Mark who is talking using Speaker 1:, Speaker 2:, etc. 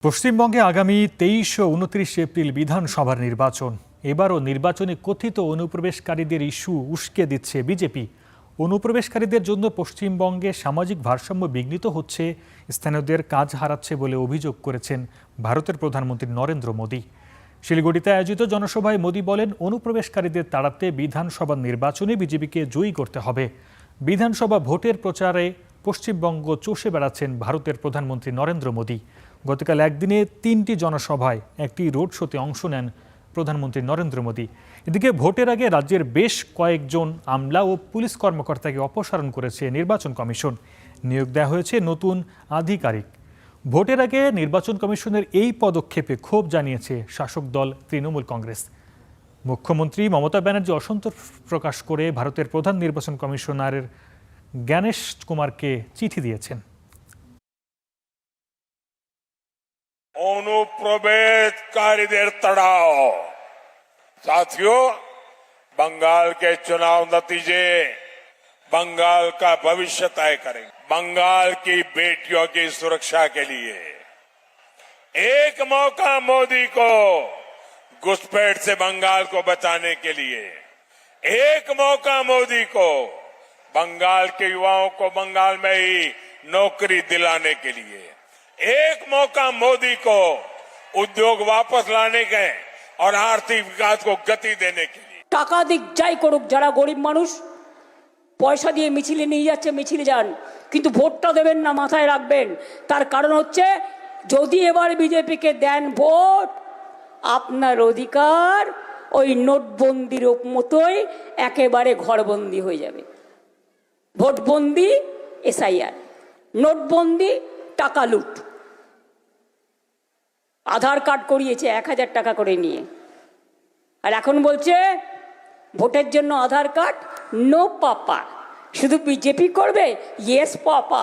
Speaker 1: পশ্চিমবঙ্গে আগামী 23 ও 29 এপ্রিল বিধানসভার নির্বাচন। এবারও নির্বাচনে কথিত অনুপ্রবেশকারীদের ইস্যু উস্কে দিচ্ছে বিজেপি। অনুপ্রবেশকারীদের জন্য পশ্চিমবঙ্গে সামাজিক ভারসাম্য বিঘ্নিত হচ্ছে, স্থানীয়দের কাজ হারাচ্ছে বলে অভিযোগ করেছেন ভারতের প্রধানমন্ত্রী নরেন্দ্র মোদী। শিলিগুড়িতে আয়োজিত জনসভায় মোদী বলেন, অনুপ্রবেশকারীদের তাড়াতে বিধানসভা নির্বাচনে বিজেপিকে জয়ী করতে হবে। বিধানসভা ভোটের প্রচারে পশ্চিমবঙ্গ চষে বেড়াচ্ছেন ভারতের প্রধানমন্ত্রী নরেন্দ্র মোদী। গতকাল একদিনে 3টি জনসভায় একটি রোড শোতে অংশ নেন প্রধানমন্ত্রী নরেন্দ্র মোদী। এদিকে ভোটের আগে রাজ্যের বেশ কয়েকজন আমলা ও পুলিশ কর্মকর্তাকে অপসারণ করেছে নির্বাচন কমিশন। নিয়োগ দেওয়া হয়েছে নতুন আধিকারিক। ভোটের আগে নির্বাচন কমিশনের এই পদক্ষেপে ক্ষোভ জানিয়েছে শাসক দল তৃণমূল কংগ্রেস। মুখ্যমন্ত্রী মমতা ব্যানার্জি অসন্তোষ প্রকাশ করে ভারতের প্রধান নির্বাচন কমিশনার জ্ঞানেশ কুমারকে চিঠি দিয়েছেন।
Speaker 2: अनुप्रवेशकारीদের तड़ाव। साथियों, बंगाल के चुनाव नतीजे बंगाल का भविष्य तय करेंगे। बंगाल की बेटियों की सुरक्षा के लिए एक मौका मोदी को घुसपैठ से बंगाल को बचाने के लिए, एक मौका मोदी को बंगाल के युवाओं को बंगाल में ही नौकरी दिलाने के लिए, एक मौका मोदी को उद्योग वापस लाने के और आर्थिक विकास को गति देने के लिए।
Speaker 3: টাকা দিক যাই করুক, যারা গরিব মানুষ পয়সা দিয়ে মিছিলে নিয়ে যাচ্ছে, মিছিলে যান, কিন্তু ভোটটা দেবেন না, মাথায় রাখবেন। তার কারণ হচ্ছে, যদি এবার বিজেপিকে দেন ভোট, আপনার অধিকার ওই নোটবন্দির মতোই একেবারে ঘরবন্দি হয়ে যাবে। ভোটবন্দি, এসআইআর, নোটবন্দি, টাকা লুট। আধার কার্ড করিয়েছে 1000 টাকা করে নিয়ে, আর এখন বলছে ভোটের জন্য আধার কার্ড নো পাপা, শুধু বিজেপি করবে ইয়েস পাপা।